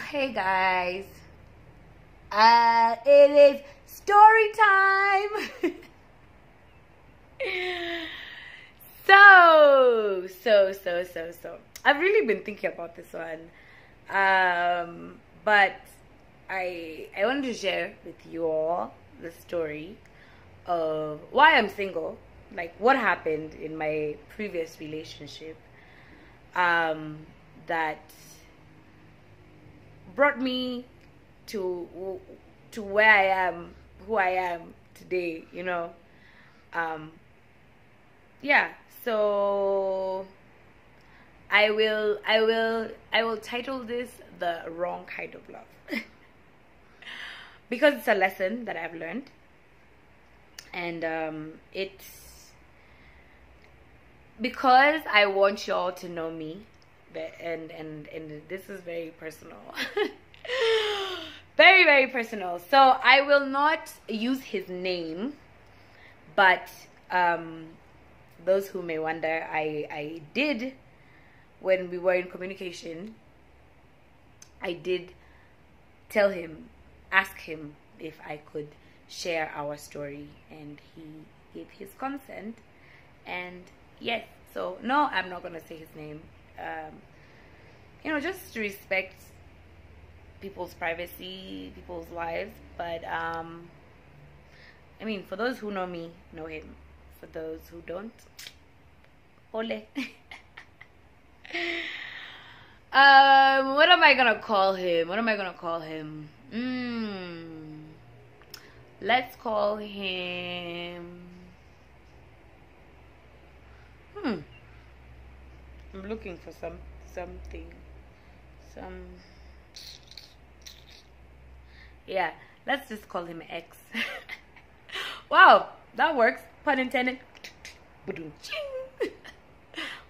Hey guys, it is story time. So I've really been thinking about this one, but I wanted to share with you all the story of why I'm single, like what happened in my previous relationship that brought me to where I am, who I am today, you know. Yeah, so I will title this The Wrong Kind of Love. Because it's a lesson that I've learned, and it's because I want y'all to know me, and this is very personal. Very personal. So I will not use his name, but those who may wonder, I did, when we were in communication, I did tell him, ask him if I could share our story, and he gave his consent. And yes, so no, I'm not gonna say his name, you know, just to respect people's privacy, people's lives. But I mean, for those who know me, know him. For those who don't, ole. What am I gonna call him? Let's call him. I'm looking for something. Yeah, let's just call him X. Wow, that works. Pun intended.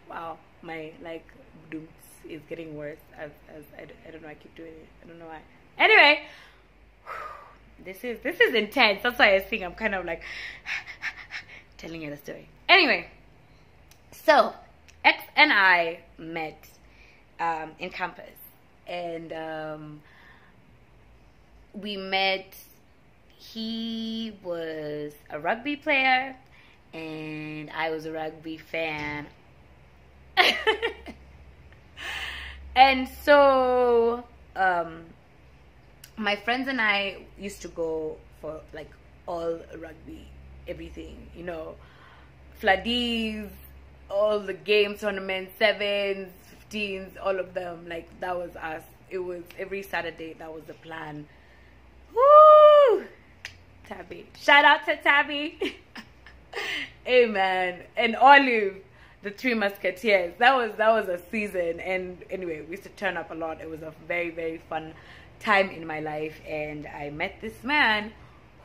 Wow, my is getting worse as I don't know. I keep doing it. I don't know why. Anyway, this is intense. That's why I think I'm kind of like telling you the story. Anyway, so X and I met in campus, and we met. He was a rugby player, and I was a rugby fan. And so my friends and I used to go for like all rugby, everything, you know, Fladies, all the games, tournaments, 7s, 15s, all of them. Like, that was us. It was every Saturday. That was the plan. Woo! Tabby. Shout out to Tabby. Amen. And Olive, the Three Musketeers. That was a season. And anyway, we used to turn up a lot. It was a very fun time in my life. And I met this man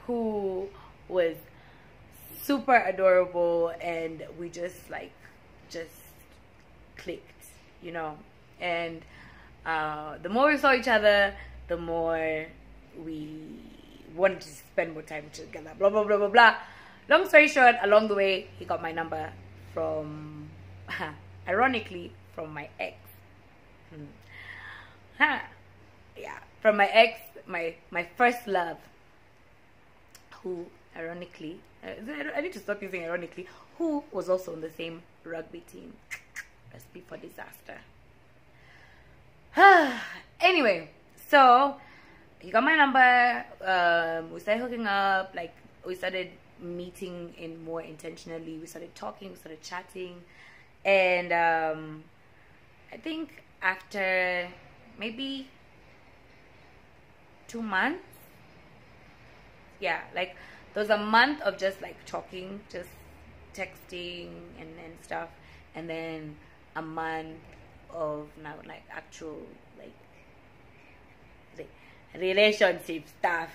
who was super adorable, and we just clicked, you know. And the more we saw each other, the more we wanted to spend more time together, blah blah blah blah blah. Long story short, along the way, he got my number from ironically from my ex. Yeah, from my ex, my first love, who ironically, I need to stop using ironically, who was also on the same rugby team. Recipe for disaster. Anyway, so he got my number. We started hooking up. Like, we started meeting in more intentionally. We started talking. We started chatting, and I think after maybe 2 months, yeah, like there was a month of just like talking, just texting and stuff, and then a month of now like actual like relationship stuff.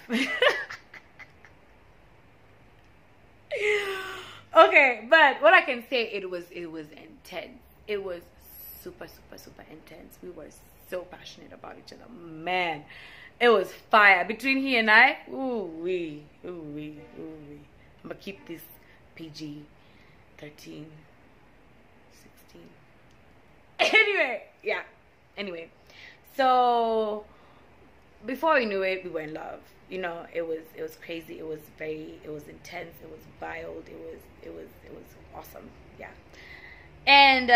Okay, but what I can say, it was intense. It was super intense. We were so passionate about each other, man. It was fire between he and I. Ooh wee. I'm gonna keep this PG 13, 16. Anyway, yeah. Anyway, so before we knew it, we were in love. You know, it was crazy. It was intense. It was wild. It was awesome. Yeah. And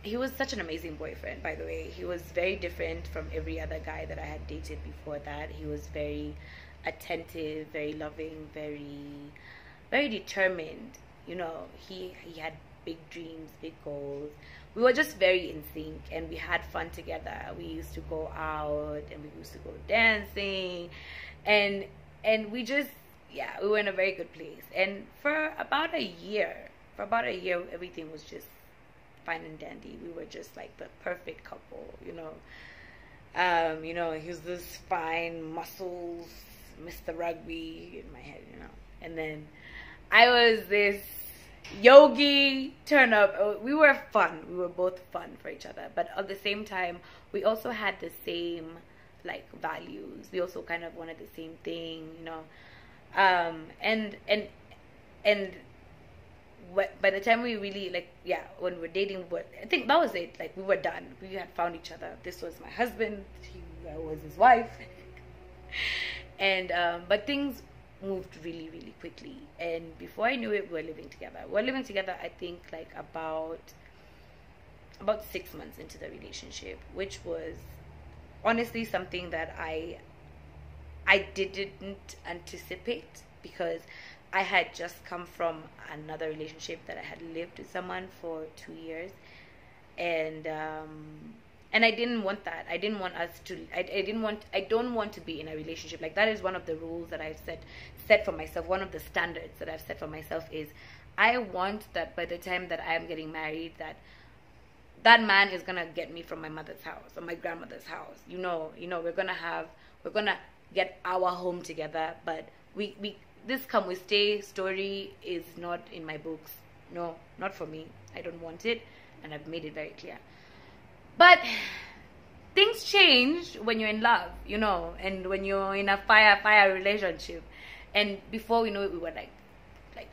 he was such an amazing boyfriend, by the way. He was very different from every other guy that I had dated before that. He was very attentive, very loving, very determined. You know, he had big dreams, big goals. We were just very in sync, and we had fun together. We used to go out, and we used to go dancing, and we just, yeah, we were in a very good place. And for about a year, everything was just fine and dandy. We were just like the perfect couple, you know. You know, he was this fine muscles, Mr. Rugby in my head, you know. And then I was this yogi turn up. We were fun. We were both fun for each other. But at the same time, we also had the same like values. We also kind of wanted the same thing, you know. And by the time we really, like, yeah, when we were dating, I think that was it. Like, we were done. We had found each other. This was my husband. I was his wife. And but things moved really, really quickly. And before I knew it, we were living together. We were living together, I think, like about 6 months into the relationship, which was honestly something that I didn't anticipate, because I had just come from another relationship that I had lived with someone for 2 years, and I didn't want that. I didn't want us to. I don't want to be in a relationship like that. Is one of the rules that I've set for myself. One of the standards that I've set for myself is, I want that by the time that I am getting married, that man is gonna get me from my mother's house or my grandmother's house. You know, we're gonna get our home together, but this come we stay story is not in my books. No, not for me. I don't want it, and I've made it very clear. But things change when you're in love, you know, and when you're in a fire relationship. And before we know it, we were like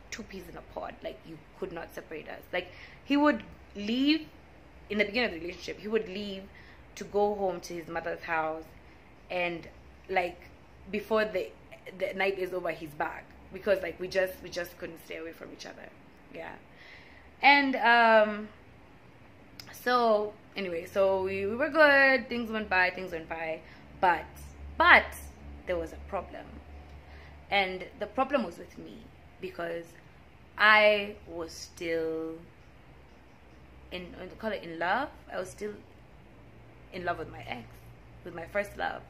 two peas in a pod. Like, you could not separate us. Like, he would leave in the beginning of the relationship. He would leave to go home to his mother's house, and like before the night is over, he's back, because like we just couldn't stay away from each other. Yeah. And so anyway, so we were good. Things went by, but there was a problem, and the problem was with me, because I was still in love. I was still in love with my ex, with my first love,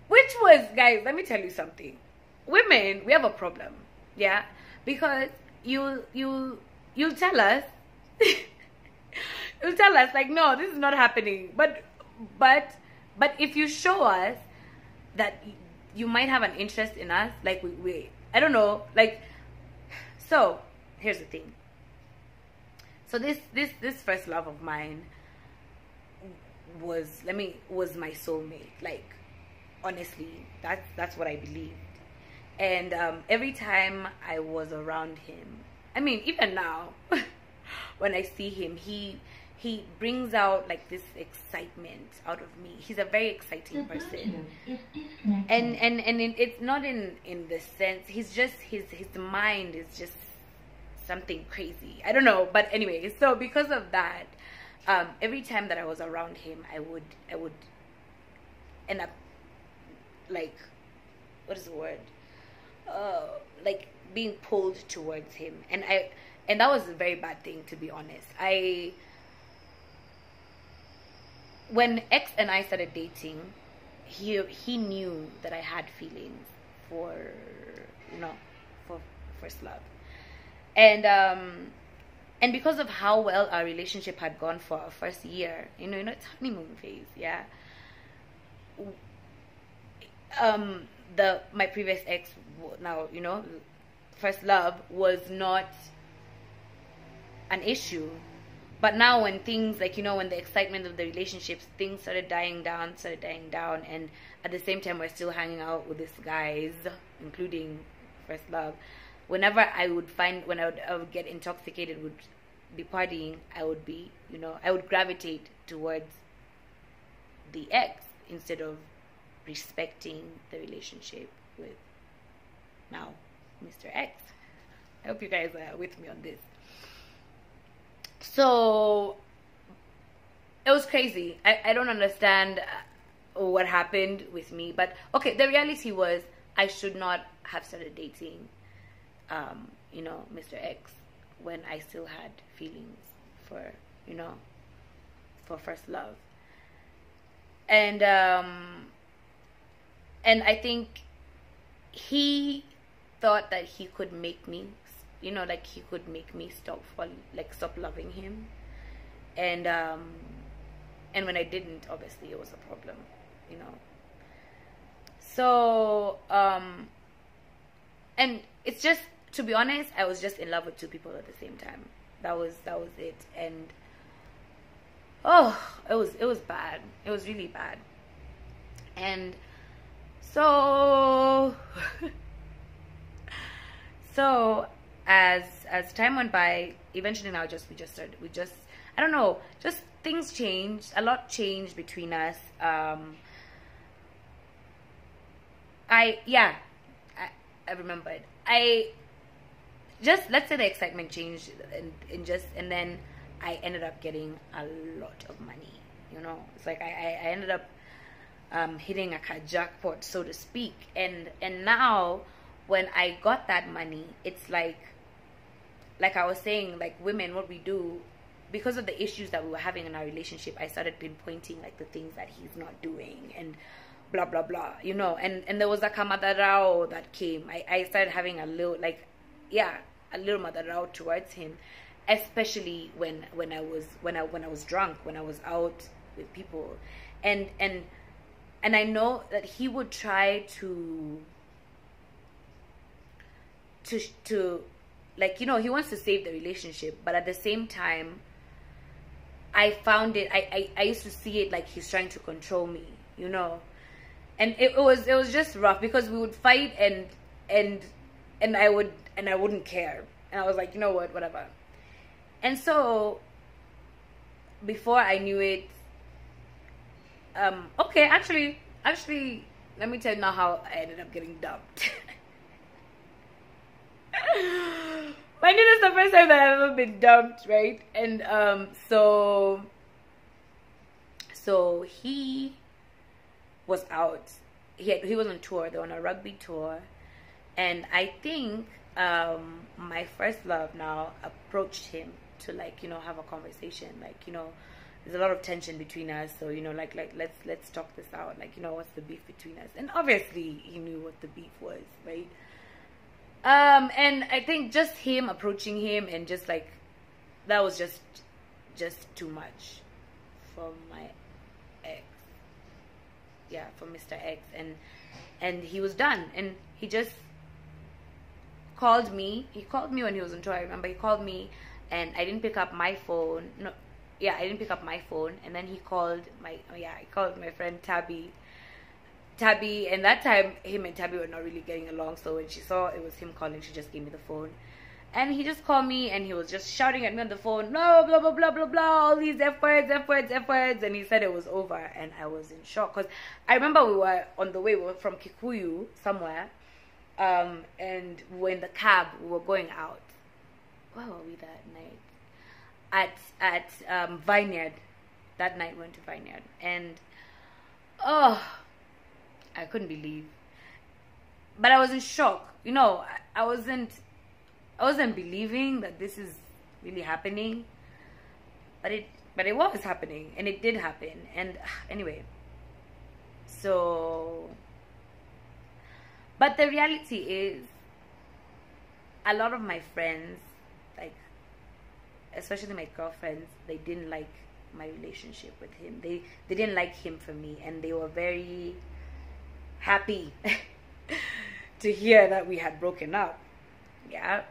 which was, guys, let me tell you something. Women, we have a problem, yeah, because you'll tell us, you'll tell us like, no, this is not happening. But if you show us that you might have an interest in us, like we I don't know, like, so here's the thing. So this first love of mine was my soulmate. Like, honestly, that's what I believed. And every time I was around him, I mean, even now, when I see him, he brings out like this excitement out of me. He's a very exciting person, and it's not in the sense, he's just his mind is just something crazy. I don't know, but anyway, so because of that, every time that I was around him, I would end up like, what is the word? Like being pulled towards him, and that was a very bad thing, to be honest. When X and I started dating, he knew that I had feelings for first love, and because of how well our relationship had gone for our first year, it's honeymoon phase, yeah. My previous ex, now, first love was not an issue. But now when things, like, when the excitement of the relationships, things started dying down, and at the same time we're still hanging out with these guys, including first love. Whenever I would get intoxicated, would be partying, I would be, I would gravitate towards the ex instead of respecting the relationship with now Mr. X. I hope you guys are with me on this. So it was crazy. I don't understand what happened with me, but okay, the reality was I should not have started dating you know, Mr. X when I still had feelings for, you know, for first love. And I think he thought that he could make me, you know, like he could make me stop loving him. And when I didn't, obviously it was a problem, you know. So and it's just, to be honest, I was just in love with two people at the same time. That was it. And oh, it was bad. It was really bad. And so so as time went by, eventually now we just I don't know, just things changed. A lot changed between us. I remembered. Let's say the excitement changed, and then I ended up getting a lot of money, you know. It's like I ended up hitting a jackpot, so to speak. And now when I got that money, it's like I was saying, like women, what we do, because of the issues that we were having in our relationship, I started pinpointing like the things that he's not doing and blah blah blah, you know. And there was a madarao that came. I started having a little, like, yeah, a little madarao towards him, especially when I was drunk, when I was out with people. And I know that he would try to like, you know, he wants to save the relationship, but at the same time I found it, I used to see it like he's trying to control me, you know. And it was just rough, because we would fight and I wouldn't care, and I was like, you know what, whatever. And so before I knew it, okay, actually let me tell you now how I ended up getting dumped. Mind you, this is the first time that I've ever been dumped, right? And so he was out. He was on tour. They were on a rugby tour, and I think my first love now approached him to, like, you know, have a conversation. Like, you know, there's a lot of tension between us, so, you know, like let's talk this out. Like, you know, what's the beef between us? And obviously he knew what the beef was, right? And I think just him approaching him, and just like, that was just too much for my ex. Yeah, for Mr. X. And he was done, and he just called me. He called me when he was on tour. I remember he called me, and I didn't pick up my phone. I didn't pick up my phone. And then he called my friend Tabby, and that time him and Tabby were not really getting along. So when she saw it was him calling, she just gave me the phone. And he just called me, and he was just shouting at me on the phone, no, blah, blah, blah, blah, blah, all these F words. And he said it was over. And I was in shock, because I remember we were on the way. We were from Kikuyu somewhere. And we were in the cab. We were going out. Where were we that night? At Vineyard. That night we went to Vineyard. And, oh, I couldn't believe. But I was in shock. You know, I wasn't believing that this is really happening, but it was happening, and it did happen. And anyway, so, but the reality is, a lot of my friends, like, especially my girlfriends, they didn't like my relationship with him. They didn't like him for me, and they were very happy to hear that we had broken up. Yeah.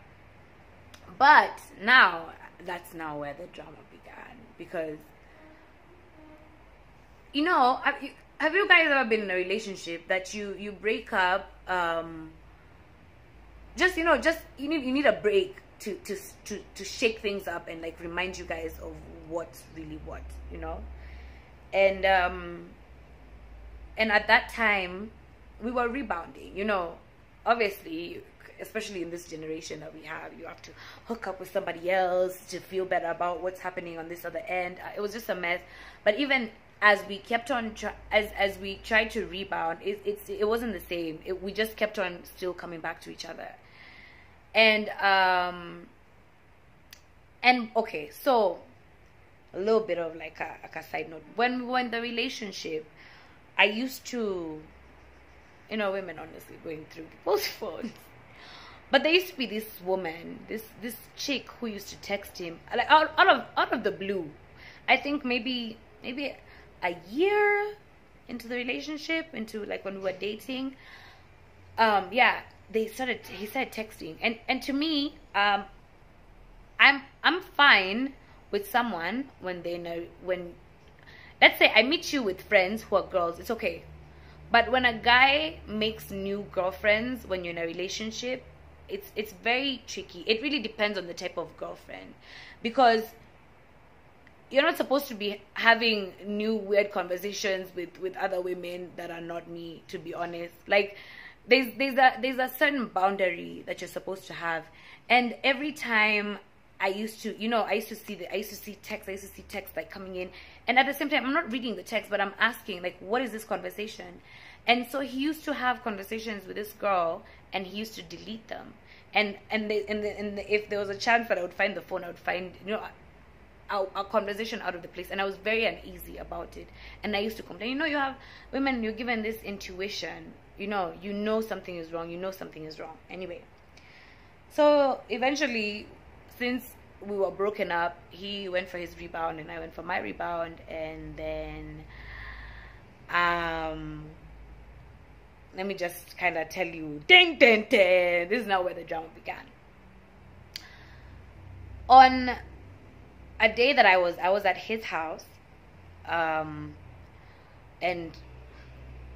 But now, that's now where the drama began. Because, you know, have you guys ever been in a relationship that you break up, just, you know, you need a break to shake things up and, like, remind you guys of what's really what, you know? And at that time we were rebounding, you know. Obviously, especially in this generation that we have, you have to hook up with somebody else to feel better about what's happening on this other end. It was just a mess. But even as we kept on as we tried to rebound, it wasn't the same. We just kept on still coming back to each other. And okay, so a little bit of like a side note. When we were in the relationship, I used to, you know, women honestly going through people's phones. But there used to be this woman, this chick who used to text him like out of the blue. I think maybe a year into the relationship, into like when we were dating. Yeah, he started texting, and to me, I'm fine with someone when they know, when, let's say I meet you with friends who are girls, it's okay. But when a guy makes new girlfriends when you're in a relationship, it's very tricky. It really depends on the type of girlfriend, because you're not supposed to be having new weird conversations with other women that are not me, to be honest. Like there's a certain boundary that you're supposed to have. And every time I used to see text like coming in, and at the same time I'm not reading the text, but I'm asking like, what is this conversation? And so he used to have conversations with this girl, and he used to delete them. And if there was a chance that I would find the phone, I would find, you know, our conversation out of the place. And I was very uneasy about it, and I used to complain. You know, you have women, you're given this intuition, you know something is wrong, anyway. So eventually, since we were broken up, he went for his rebound and I went for my rebound. And then let me just kind of tell you, ding, ding, ding, this is now where the drama began. On a day that I was at his house, and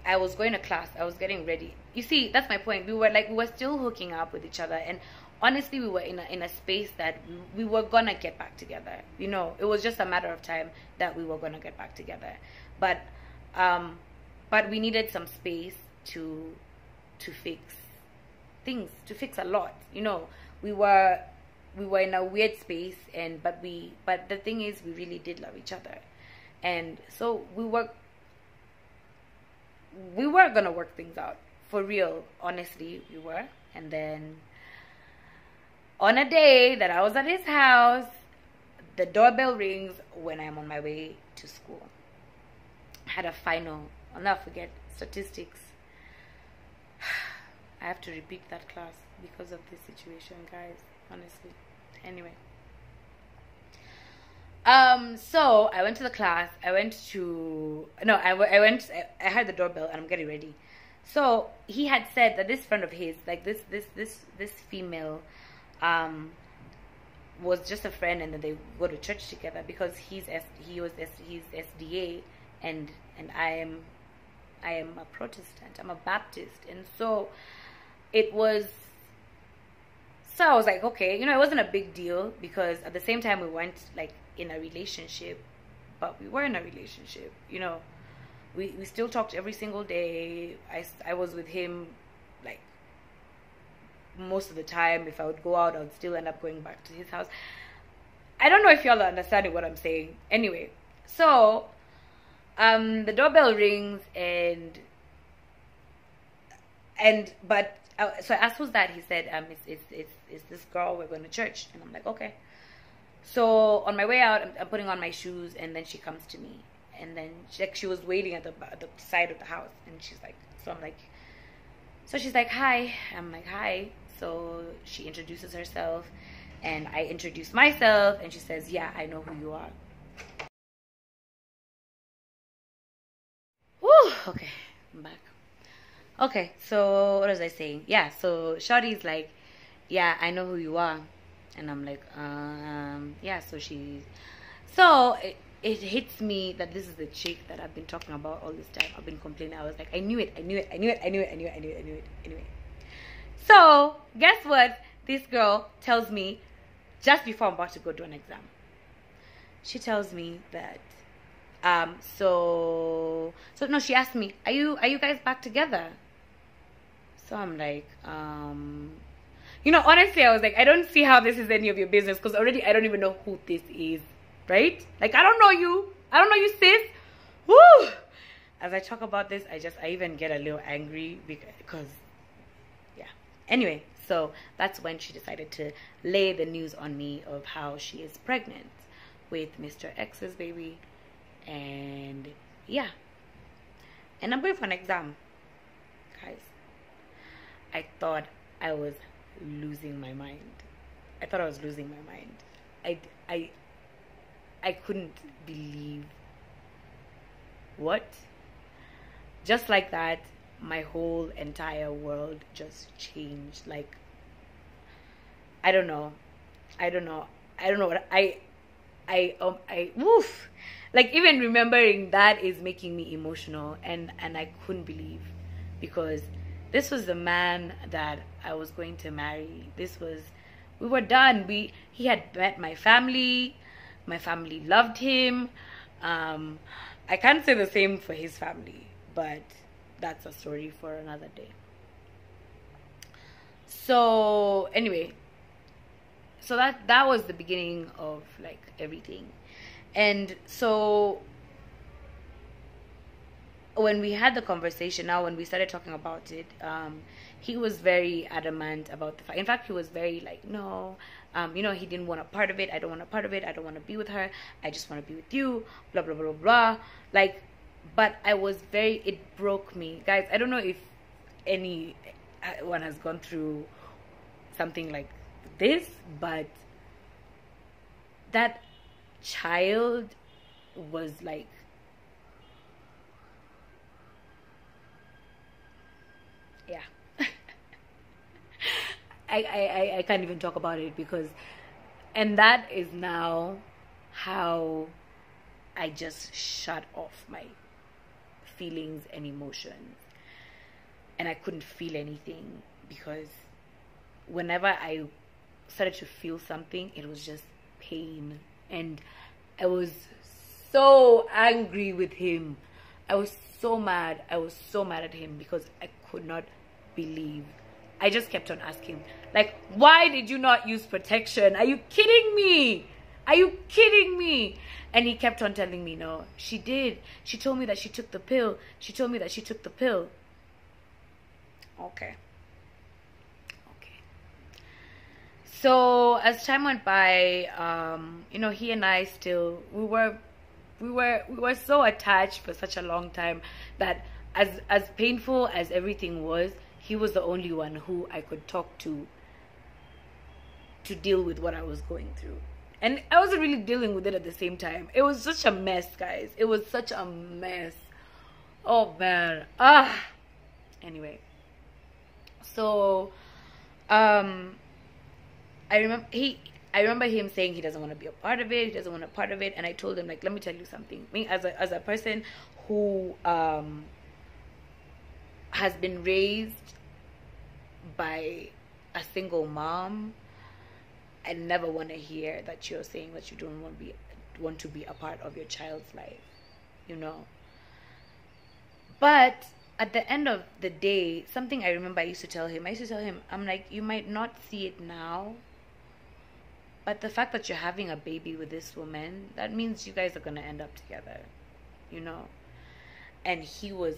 I was going to class, I was getting ready. You see, that's my point. We were still hooking up with each other, and honestly, we were in a space that we were gonna get back together. You know, it was just a matter of time that we were gonna get back together. But we needed some space to fix things, to fix a lot. You know, we were in a weird space, but the thing is, we really did love each other, and so we were gonna work things out for real. Honestly, we were. And then on a day that I was at his house, the doorbell rings when I'm on my way to school. I had a final. I'll never forget, statistics. I have to repeat that class because of this situation, guys, honestly. Anyway, so I went to the class. I heard the doorbell and I'm getting ready. So he had said that this friend of his, like this female, was just a friend, and then they go to church together, because he's SDA, and I am a Protestant. I'm a Baptist. And so I was like, okay, you know, it wasn't a big deal, because at the same time we weren't like in a relationship, but we were in a relationship, you know. We still talked every single day. I was with him like most of the time. If I would go out, I would still end up going back to his house. I don't know if y'all are understanding what I'm saying. Anyway, so the doorbell rings, so I asked who's that. He said, it's this girl, we're going to church. And I'm like, okay. So on my way out, I'm putting on my shoes, and then she comes to me, and then she was waiting at the side of the house, and she's like, so she's like, hi. I'm like, hi. So she introduces herself, and I introduce myself, and she says, yeah, I know who you are. Whew, okay, I'm back. Okay, so what was I saying? Yeah, so Shawty's like, yeah, I know who you are. And I'm like, yeah, so it hits me that this is the chick that I've been talking about all this time. I've been complaining. I was like, I knew it. Anyway. So guess what? This girl tells me just before I'm about to go do an exam. She tells me that, so so no, she asked me, are you guys back together? So I'm like, you know, honestly, I was like, I don't see how this is any of your business, because already I don't even know who this is, right? Like, I don't know you, sis. Woo! As I talk about this, I even get a little angry because yeah. Anyway, so that's when she decided to lay the news on me of how she is pregnant with Mr. X's baby. And yeah, and I'm going for an exam, guys. I thought I was losing my mind. I couldn't believe what. Just like that, my whole entire world just changed. Like, I don't know what woof. Like, even remembering that is making me emotional, and I couldn't believe, because this was the man that I was going to marry. We were done. He had met my family. My family loved him. I can't say the same for his family, but that's a story for another day. So anyway, so that was the beginning of like everything. And so when we had the conversation, now when we started talking about it, he was very adamant about the fact. In fact, he was very like, no, you know, he didn't want a part of it. I don't want a part of it. I don't want to be with her. I just want to be with you. Blah blah blah blah. Like, but I was very. It broke me, guys. I don't know if anyone has gone through something like this, but that child was like, yeah. I can't even talk about it, because, and that is now how I just shut off my feelings and emotions, and I couldn't feel anything, because whenever I started to feel something, it was just pain. And I was so angry with him. I was so mad at him, because I could not believe. I just kept on asking, like, why did you not use protection? Are you kidding me? And he kept on telling me, no, she did. She told me that she took the pill. Okay. So as time went by, you know, he and I still, we were so attached for such a long time that as painful as everything was, he was the only one who I could talk to deal with what I was going through. And I wasn't really dealing with it at the same time. It was such a mess, guys. It was such a mess. Oh man. Anyway. So I remember him saying he doesn't want to be a part of it. And I told him, like, let me tell you something. Me as a person who has been raised by a single mom, I never want to hear that you're saying that you don't want to be a part of your child's life, you know. But at the end of the day, something I remember I used to tell him, I'm like, you might not see it now, but the fact that you're having a baby with this woman, that means you guys are going to end up together, you know. And he was,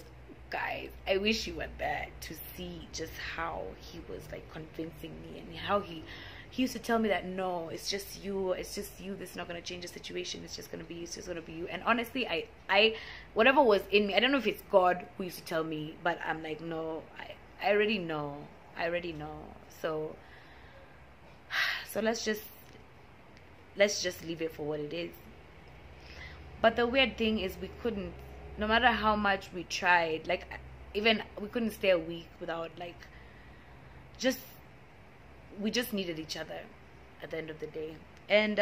guys, I wish you were there to see just how he was like convincing me, and how he used to tell me that, no, it's just you, this is not going to change the situation, it's just going to be you. And honestly, I whatever was in me, I don't know if it's God who used to tell me, but I'm like, no, I already know. So let's just leave it for what it is. But the weird thing is, we couldn't, no matter how much we tried, like, even we couldn't stay a week without, like, we just needed each other at the end of the day. And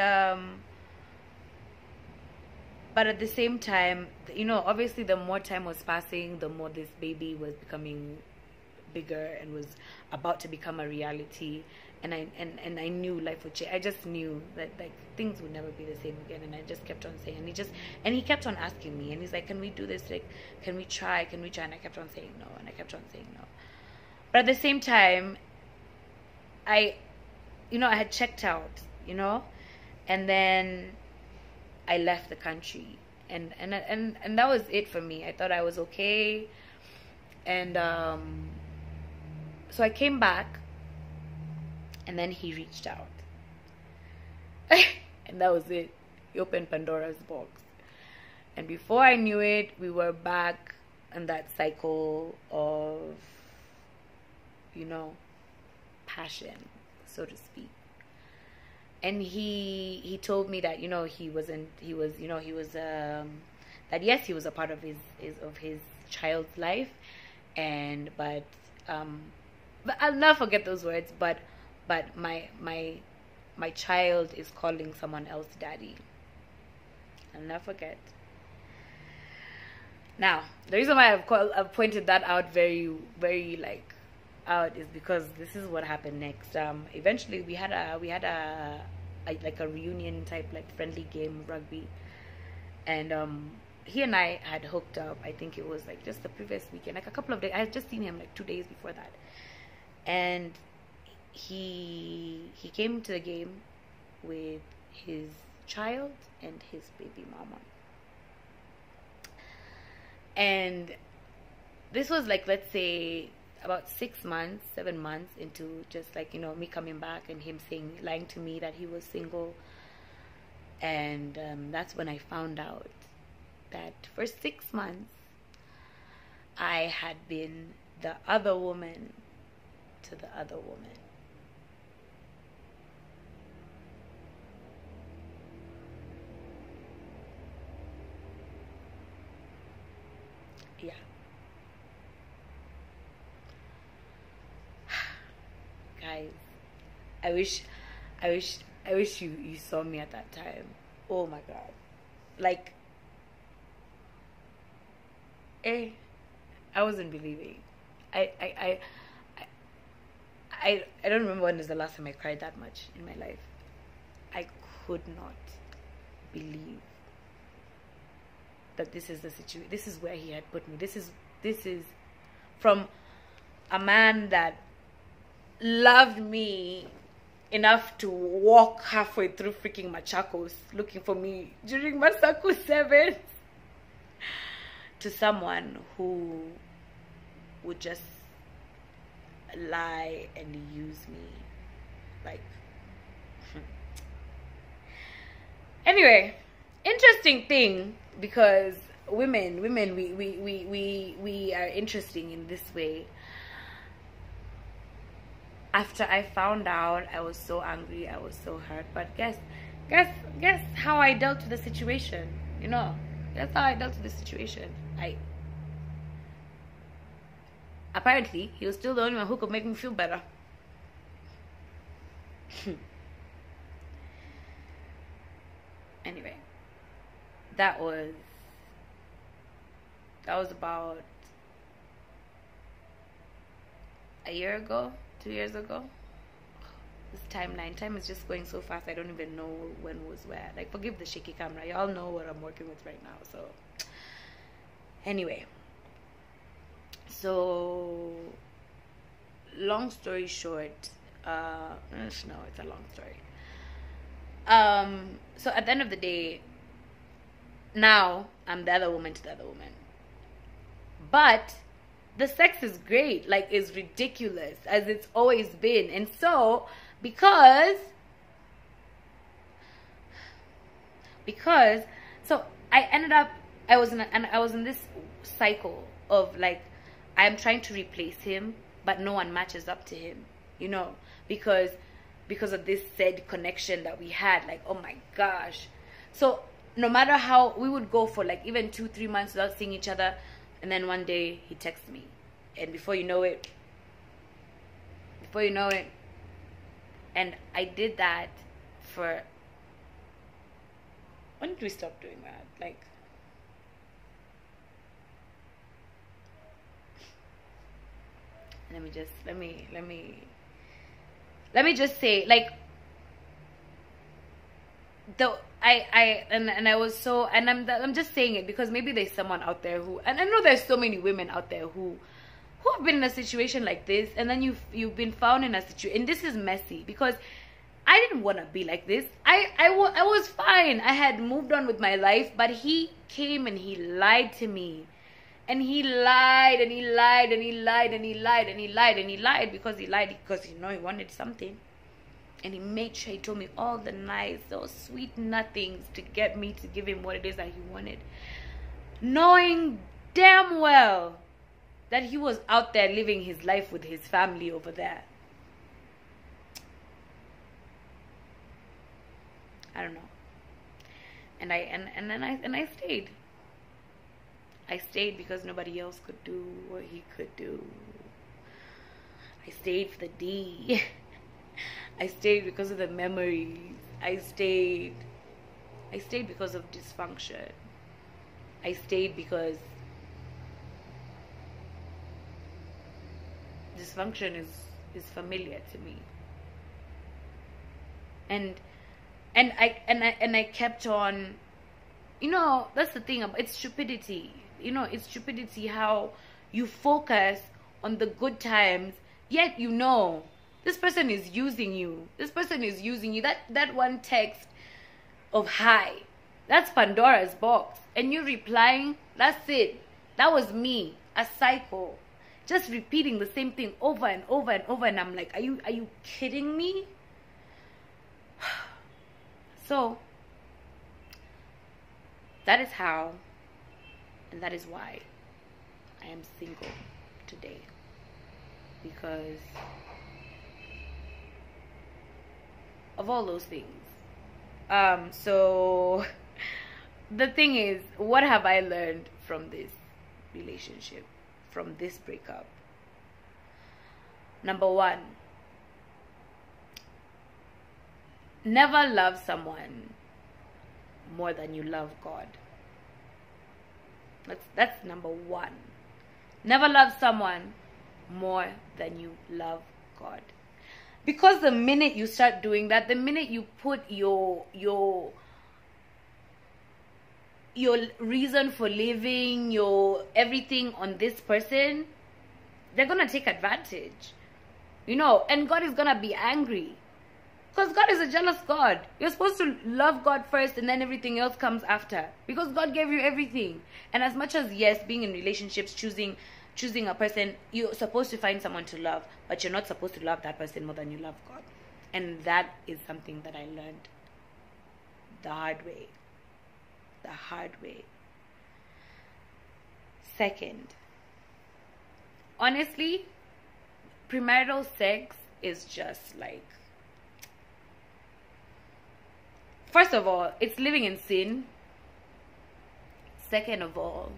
but at the same time, you know, obviously the more time was passing, the more this baby was becoming bigger and was about to become a reality. and I knew life would change. I just knew that like things would never be the same again, and I just kept on saying, and he kept on asking me, and he's like, can we do this, like, can we try, and I kept on saying no, and I kept on saying no. But at the same time, I had checked out, and then I left the country, and that was it for me. I thought I was okay, and so I came back, and then he reached out, and that was it. He opened Pandora's box, and before I knew it, we were back in that cycle of, passion, so to speak. And he told me that that yes, he was a part of his child's life, but I'll never forget those words. But my child is calling someone else daddy. I'll never forget. Now, the reason why I've pointed that out very, very out is because this is what happened next. Eventually we had a reunion type, like, friendly game of rugby, and he and I had hooked up. I think it was like just the previous weekend, like a couple of days. I had just seen him like 2 days before that, and he came to the game with his child and his baby mama. And this was like, let's say, about 6 months, 7 months into just like, me coming back and him lying to me that he was single. And that's when I found out that for 6 months I had been the other woman to the other woman. Yeah. Guys, I wish you saw me at that time. Oh my god. Like, I wasn't believing. I don't remember when was the last time I cried that much in my life. I could not believe that this is the situation. This is where he had put me. This is from a man that loved me enough to walk halfway through freaking Machakos looking for me during Masaku 7, to someone who would just lie and use me. Like, anyway, interesting thing, because women we are interesting in this way. After I found out, I was so angry, I was so hurt. But guess how I dealt with the situation. That's how I dealt with the situation. Apparently he was still the only one who could make me feel better. Anyway, that was about a year ago, 2 years ago. This time is just going so fast. I don't even know when was where. Like, forgive the shaky camera. Y'all know what I'm working with right now. So anyway, so long story short, no, it's a long story. So at the end of the day, now I'm the other woman to the other woman, but the sex is great, like, it's ridiculous, as it's always been. And so because so I ended up, I was in this cycle of, like, I'm trying to replace him, but no one matches up to him, because of this said connection that we had. Like, oh my gosh. So no matter how we would go for like even 2-3 months without seeing each other, and then one day he texts me, and before you know it, and I did that for, when did we stop doing that? Like, let let me just say, like, I was so, and I'm just saying it because maybe there's someone out there who, and I know there's so many women out there who have been in a situation like this, and then you've been found in a situation, and this is messy because I didn't want to be like this. I was fine. I had moved on with my life, but he came and he lied to me. And he lied and he lied and he lied and he lied and he lied and he lied because he he wanted something. And he made sure he told me all the nice, those sweet nothings to get me to give him what it is that he wanted. Knowing damn well that he was out there living his life with his family over there. I don't know. And I stayed. I stayed because nobody else could do what he could do. I stayed for the D. I stayed because of the memories. I stayed because of dysfunction. I stayed because dysfunction is familiar to me. And I kept on, that's the thing about, it's stupidity. It's stupidity how you focus on the good times, yet this person is using you. This person is using you. That one text of hi, that's Pandora's box. And you replying, that's it. That was me, a psycho. Just repeating the same thing over and over and over. And I'm like, are you kidding me? So, that is how, and that is why I am single today. Because of all those things. So, the thing is, what have I learned from this relationship, from this breakup? Number one, never love someone more than you love God. That's number one. Never love someone more than you love God. Because the minute you start doing that, the minute you put your reason for living, your everything on this person, they're gonna take advantage. And God is gonna be angry. Because God is a jealous God. You're supposed to love God first and then everything else comes after. Because God gave you everything. And as much as, yes, being in relationships, choosing a person, you're supposed to find someone to love. But you're not supposed to love that person more than you love God. And that is something that I learned the hard way. The hard way. Second, honestly, premarital sex is just like, first of all, it's living in sin. Second of all,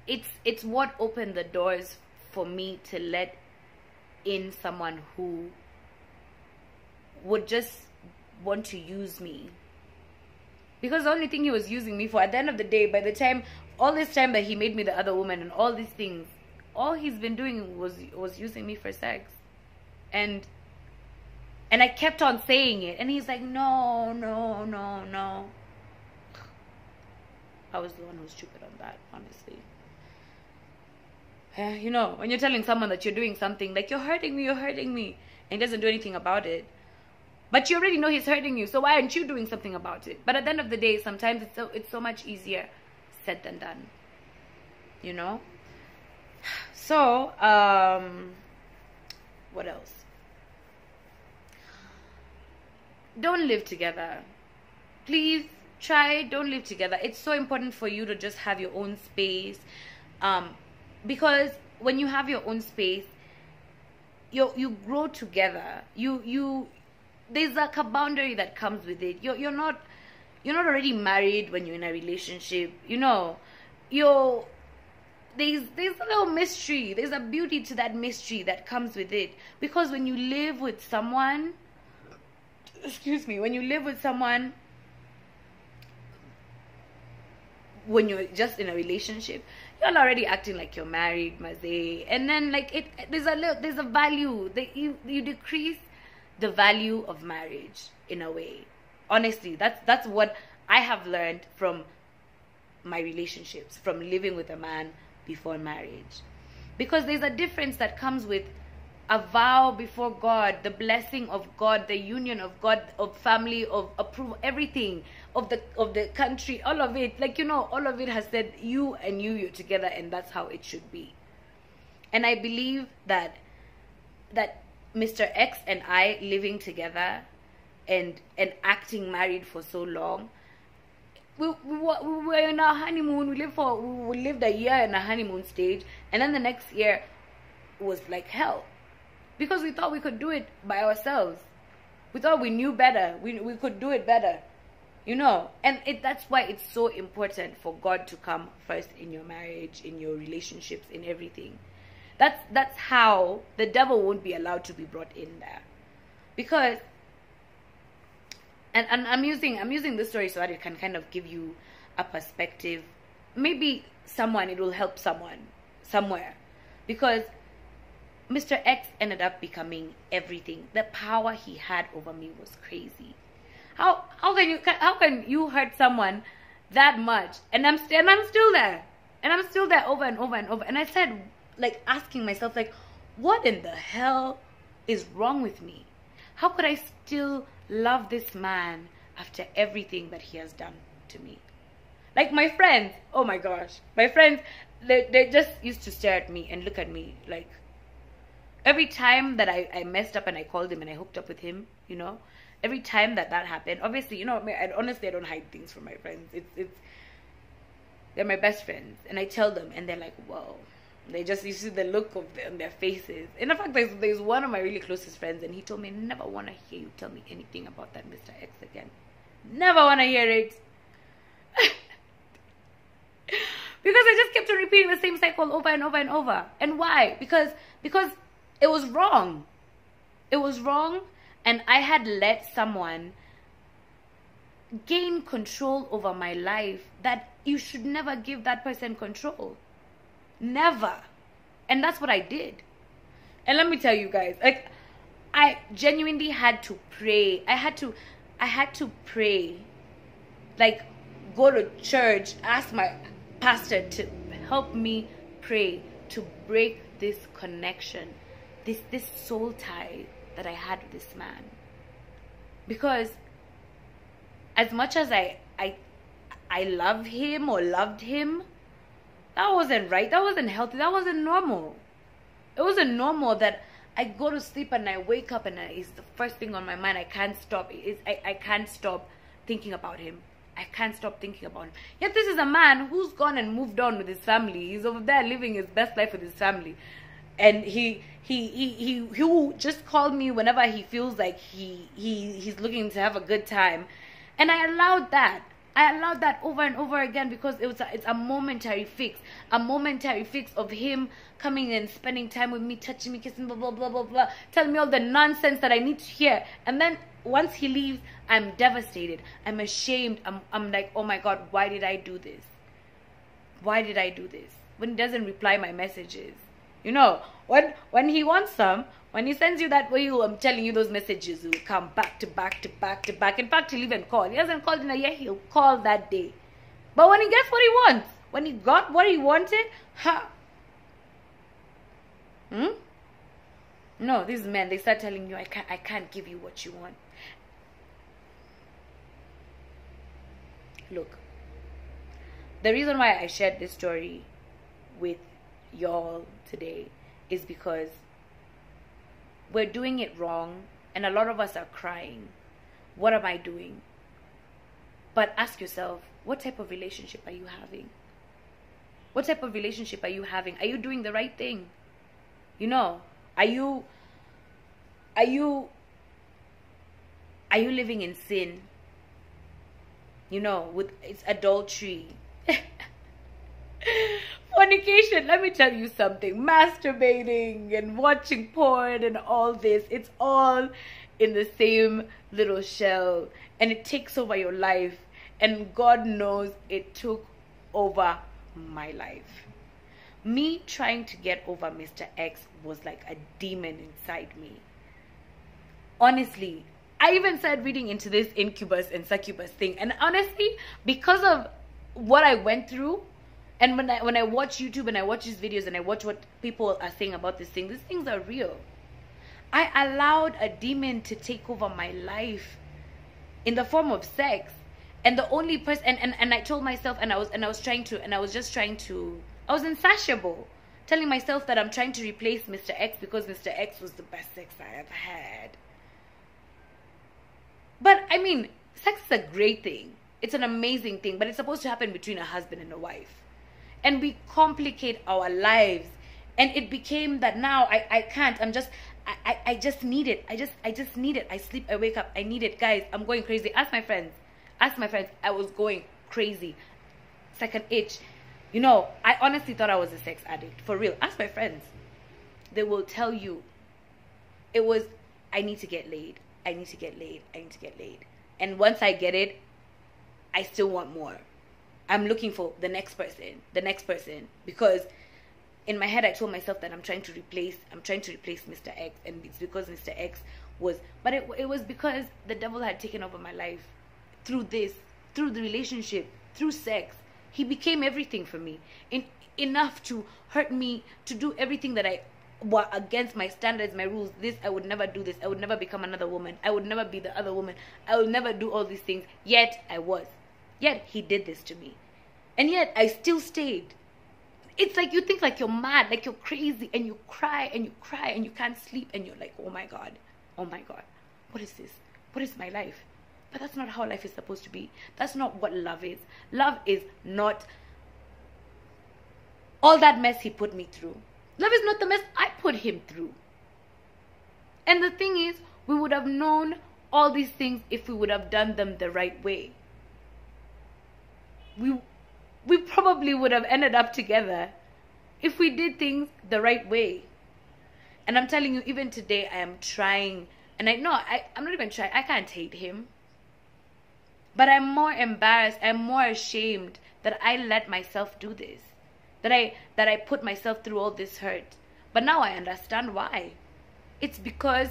it's what opened the doors for me to let in someone who would just want to use me. Because the only thing he was using me for, at the end of the day, by the time, all this time that he made me the other woman and all these things, all he's been doing was using me for sex. And I kept on saying it. And he's like, no, no, no, no. I was the one who was stupid on that, honestly. When you're telling someone that you're doing something, like, you're hurting me, and he doesn't do anything about it. But you already know he's hurting you, so why aren't you doing something about it? But at the end of the day, sometimes it's so much easier said than done. So, what else? Don't live together. Please don't live together. It's so important for you to just have your own space. Because when you have your own space, you grow together. There's like a boundary that comes with it. You're not already married when you're in a relationship. There's a little mystery. There's a beauty to that mystery that comes with it. Because when you live with someone, when you live with someone, when you're just in a relationship, you're already acting like you're married, Maze. And then like there's a value that you decrease the value of marriage in a way. Honestly, that's what I have learned from my relationships, from living with a man before marriage. Because there's a difference that comes with a vow before God, the blessing of God, the union of God, of family, of approval, everything, of the country, all of it. Like, you know, all of it has said you and you're together, and that's how it should be. And I believe that Mr. X and I living together and acting married for so long, we were in our honeymoon. We lived a year in a honeymoon stage, and then the next year was like hell, because we thought we could do it by ourselves. We thought we knew better. We could do it better, you know. And that's why it's so important for God to come first in your marriage, in your relationships, in everything. That's how the devil won't be allowed to be brought in there. Because and I'm using this story so that it can kind of give you a perspective. Maybe it will help someone somewhere. Because Mr. X ended up becoming everything. The power he had over me was crazy. How can you hurt someone that much? And I'm still there. And I'm still there over and over and over. And I said, like, asking myself, like, what in the hell is wrong with me? How could I still love this man after everything that he has done to me? Like, my friends, oh my gosh, my friends, they just used to stare at me and look at me like, every time that I messed up and I called him and I hooked up with him, you know, every time that happened, obviously, you know, honestly, I don't hide things from my friends. They're my best friends, and I tell them, and they're like, whoa. You see the look on their faces. And in fact, there's one of my really closest friends, and he told me, never want to hear you tell me anything about that Mr. X again. Never want to hear it. Because I just kept on repeating the same cycle over and over and over. And why? Because it was wrong. It was wrong, and I had let someone gain control over my life that you should never give that person control. Never. And that's what I did. And let me tell you guys, like, I genuinely had to pray. I had to pray, like, go to church, ask my pastor to help me pray to break this connection, this soul tie that I had with this man. Because as much as I love him or loved him, that wasn't right. That wasn't healthy. That wasn't normal. It wasn't normal that I go to sleep and I wake up and it's the first thing on my mind. I can't stop. I can't stop thinking about him. I can't stop thinking about him. Yet this is a man who's gone and moved on with his family. He's over there living his best life with his family. And he just called me whenever he feels like he's looking to have a good time. And I allowed that. I allowed that over and over again because it's a momentary fix. A momentary fix of him coming and spending time with me, touching me, kissing, blah, blah, blah, blah, blah, telling me all the nonsense that I need to hear. And then once he leaves, I'm devastated. I'm ashamed. I'm like, oh my God, why did I do this? Why did I do this? When he doesn't reply my messages. You know, when he wants some, when he sends you that way, I'm telling you, those messages will come back to back to back to back. In fact, he'll even call. He hasn't called in a year, he'll call that day. But when he gets what he wants, when he got what he wanted, no, these men, they start telling you, I can't give you what you want. Look, the reason why I shared this story with y'all today is because we're doing it wrong, and a lot of us are crying. What am I doing? But ask yourself, what type of relationship are you having? What type of relationship are you having? Are you doing the right thing? You know, are you living in sin? You know, it's adultery. Fornication, let me tell you something. Masturbating and watching porn and all this, it's all in the same little shell, and it takes over your life. And God knows it took over my life. Me trying to get over Mr. X was like a demon inside me. Honestly, I even started reading into this incubus and succubus thing. And honestly, because of what I went through, and when I watch YouTube and I watch these videos and I watch what people are saying about this thing, these things are real. I allowed a demon to take over my life in the form of sex. And the only person, and I told myself, I was insatiable, telling myself that I'm trying to replace Mr. X because Mr. X was the best sex I ever had. But I mean, sex is a great thing. It's an amazing thing, but it's supposed to happen between a husband and a wife. And we complicate our lives. And it became that now I can't. I just need it. I just need it. I sleep, I wake up, I need it. Guys, I'm going crazy. Ask my friends. I was going crazy. Second itch. You know, I honestly thought I was a sex addict. For real. Ask my friends. They will tell you. It was, I need to get laid. I need to get laid. I need to get laid. And once I get it, I still want more. I'm looking for the next person. Because in my head, I told myself that I'm trying to replace Mr. X. And it's because Mr. X was, but it was because the devil had taken over my life. Through this, through the relationship, through sex. He became everything for me. Enough to hurt me, to do everything that I were against my standards, my rules. This, I would never do this. I would never become another woman. I would never be the other woman. I would never do all these things. Yet, I was. Yet, he did this to me. And yet, I still stayed. It's like you think like you're mad, like you're crazy, and you cry, and you can't sleep, and you're like, oh my God, what is this? What is my life? But that's not how life is supposed to be. That's not what love is. Love is not all that mess he put me through. Love is not the mess I put him through. And the thing is, we would have known all these things if we would have done them the right way. We probably would have ended up together if we did things the right way. And I'm telling you, even today, I am trying. And I'm not even trying. I can't hate him. But I'm more embarrassed. I'm more ashamed that I let myself do this. That I put myself through all this hurt. But now I understand why. It's because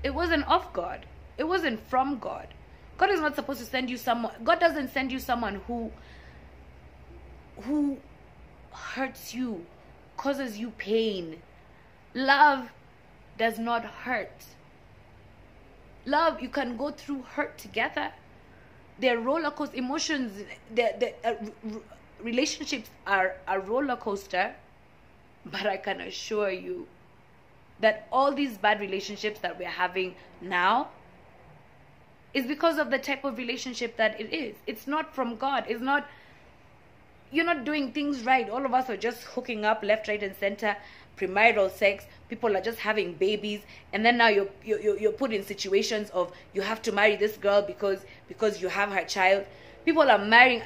it wasn't of God. It wasn't from God. God is not supposed to send you someone. God doesn't send you someone who hurts you, causes you pain. Love does not hurt. Love, you can go through hurt together. They're roller coaster emotions. Relationships are a roller coaster. But I can assure you that all these bad relationships that we're having now is because of the type of relationship that it is. It's not from God. It's not, you're not doing things right. All of us are just hooking up left, right, and center. Premarital sex. People are just having babies, and then now you're put in situations of you have to marry this girl because you have her child. People are marrying,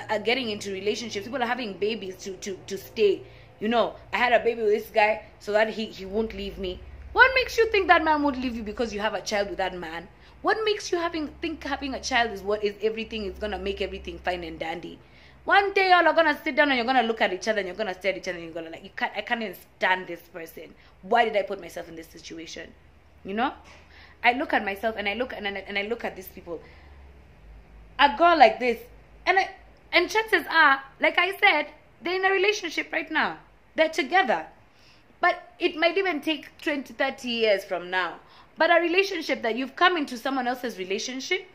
are getting into relationships. People are having babies to stay. You know, I had a baby with this guy so that he won't leave me. What makes you think that man won't leave you because you have a child with that man? What makes you think having a child is what is everything, is gonna make everything fine and dandy? One day y'all are gonna sit down and you're gonna look at each other and you're gonna stare at each other and you're gonna like, I can't even stand this person. Why did I put myself in this situation? You know? I look at myself and I look at these people. A girl like this, and chances are, like I said, they're in a relationship right now. They're together. But it might even take 20, 30 years from now. But a relationship that you've come into someone else's relationship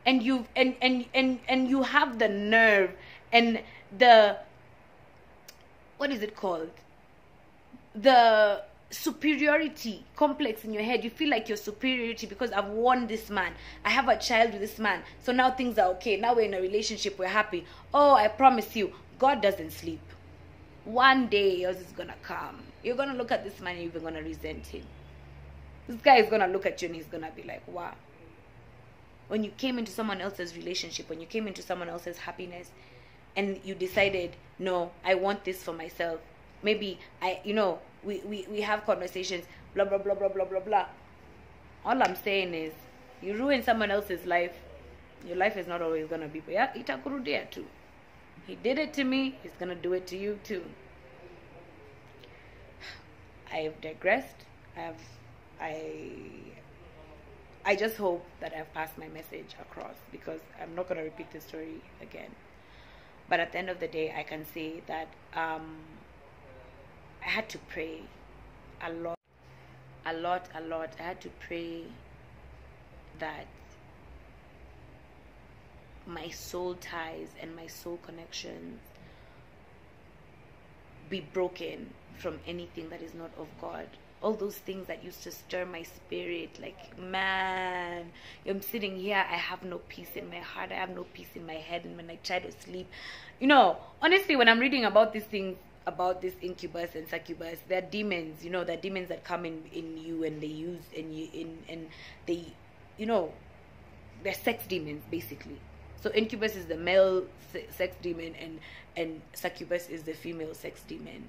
and you have the nerve and the, what is it called? The superiority complex in your head. You feel like your superiority because I've won this man. I have a child with this man. So now things are okay. Now we're in a relationship. We're happy. Oh, I promise you, God doesn't sleep. One day yours is going to come. You're going to look at this man and you're going to resent him. This guy is going to look at you and he's going to be like, wow. When you came into someone else's relationship, when you came into someone else's happiness, and you decided, no, I want this for myself. Maybe we have conversations, blah, blah, blah, blah, blah, blah, blah. All I'm saying is, you ruin someone else's life. Your life is not always going to be, yeah, itakurudia too. He did it to me. He's gonna do it to you too. I have digressed. I just hope that I've passed my message across, because I'm not gonna repeat the story again. But at the end of the day, I can say that I had to pray a lot. I had to pray that my soul ties and my soul connections be broken from anything that is not of God. All those things that used to stir my spirit, like, man, I'm sitting here, I have no peace in my heart, I have no peace in my head, and when I try to sleep, you know, honestly, when I'm reading about these things, about this incubus and succubus, they're demons, you know, they're demons that come in you, and they use, and they, you know, they're sex demons, basically. So incubus is the male sex demon, and succubus is the female sex demon.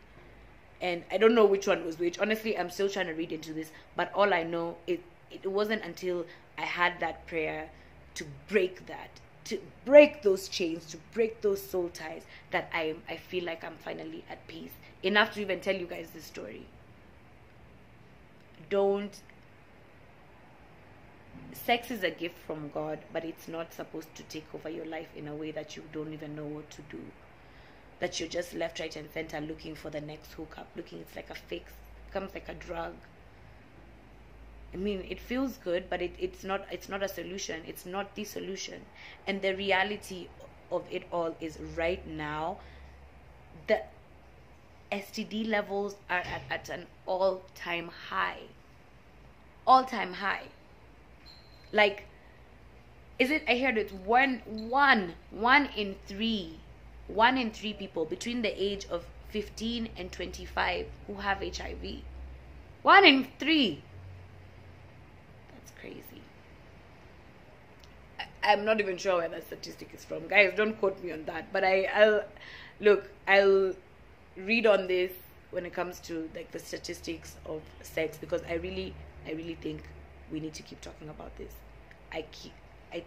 And I don't know which one was which. Honestly, I'm still trying to read into this. But all I know, it wasn't until I had that prayer to break that, to break those chains, to break those soul ties, that I feel like I'm finally at peace. Enough to even tell you guys this story. Sex is a gift from God, but it's not supposed to take over your life in a way that you don't even know what to do. That you're just left, right, and center looking for the next hookup. It's like a fix. It becomes like a drug. I mean, it feels good, but it's not a solution. It's not the solution. And the reality of it all is, right now, the STD levels are at an all-time high. All-time high. Like, I heard it's one in three people between the age of 15 and 25 who have HIV. 1 in 3. That's crazy. I'm not even sure where that statistic is from. Guys, don't quote me on that. But I'll read on this when it comes to, like, the statistics of sex, because I really think we need to keep talking about this. I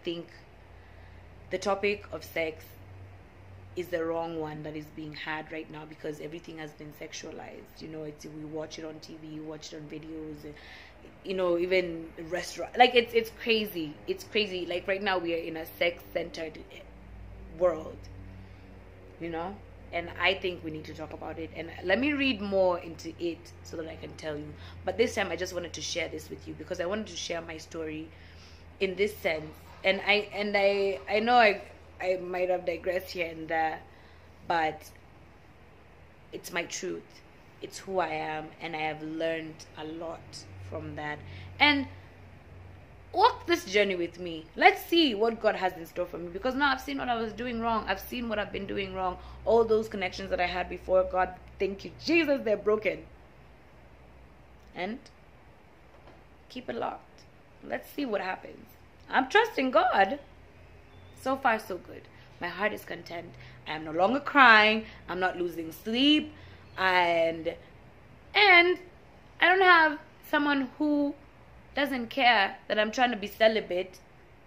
think the topic of sex is the wrong one that is being had right now, because everything has been sexualized. You know, we watch it on TV, you watch it on videos, you know, even restaurant. Like, it's crazy. It's crazy. Like, right now we are in a sex-centered world, you know, and I think we need to talk about it. And let me read more into it so that I can tell you. But this time I just wanted to share this with you, because I wanted to share my story in this sense. And I know I might have digressed here and there, but it's my truth. It's who I am, and I have learned a lot from that. And walk this journey with me. Let's see what God has in store for me, because now I've seen what I was doing wrong. I've seen what I've been doing wrong. All those connections that I had before, God, thank you, Jesus, they're broken. And keep it locked. Let's see what happens. I'm trusting God. So far, so good. My heart is content. I am no longer crying. I'm not losing sleep. And I don't have someone who doesn't care that I'm trying to be celibate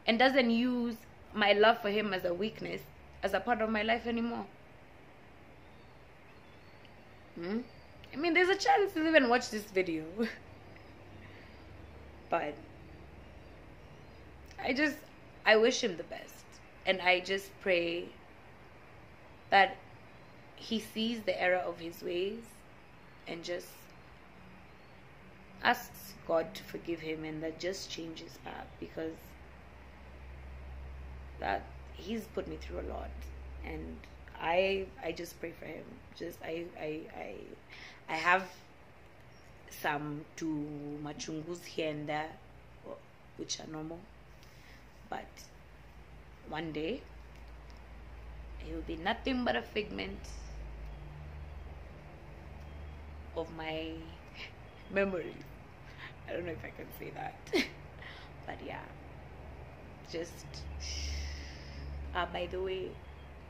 and doesn't use my love for him as a weakness, as a part of my life anymore. I mean, there's a chance to even watch this video. But I wish him the best. And I just pray that he sees the error of his ways and just asks God to forgive him, and that just change his path, because that he's put me through a lot, and I just pray for him. I have some to machungus here and there, which are normal, but one day he will be nothing but a figment of my memories. I don't know if I can say that. But yeah, just by the way,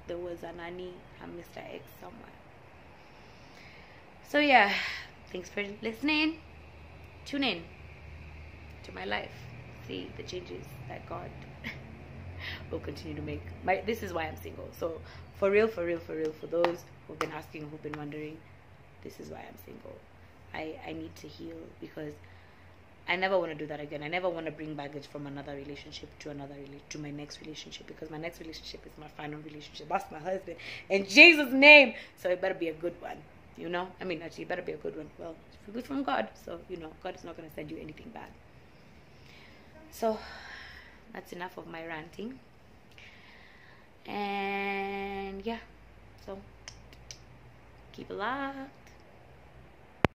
there was an Annie and Mr. X somewhere. So yeah, thanks for listening. Tune in to my life, see the changes that God will continue to make this is why I'm single. So for real, for those who've been asking, who've been wondering, this is why I'm single. I need to heal, because I never want to do that again. I never want to bring baggage from another relationship to my next relationship, because my next relationship is my final relationship. That's my husband, in Jesus' name. So it better be a good one, you know. I mean, actually, it better be a good one. Well, it's good from God, so you know, God is not going to send you anything bad. So that's enough of my ranting. And yeah, so keep it locked.